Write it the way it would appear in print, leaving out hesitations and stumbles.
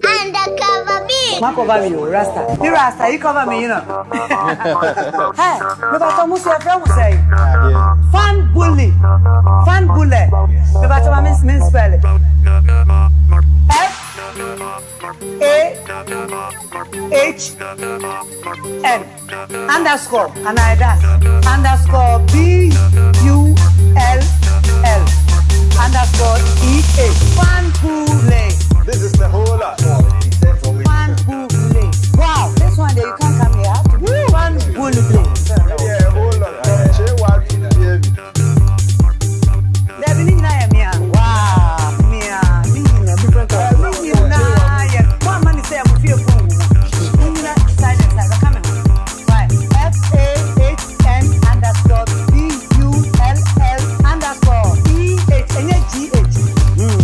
Undercover me. Ma cover me, you Rasta. You Rasta, you cover me, you know. Hey, me ba to musu e from say. Fuhn-BUUL-eh. Fuhn-BUUL-eh. Me ba to min spell it. F-A-H-N underscore and I dash underscore B-U-L-L underscore E-A.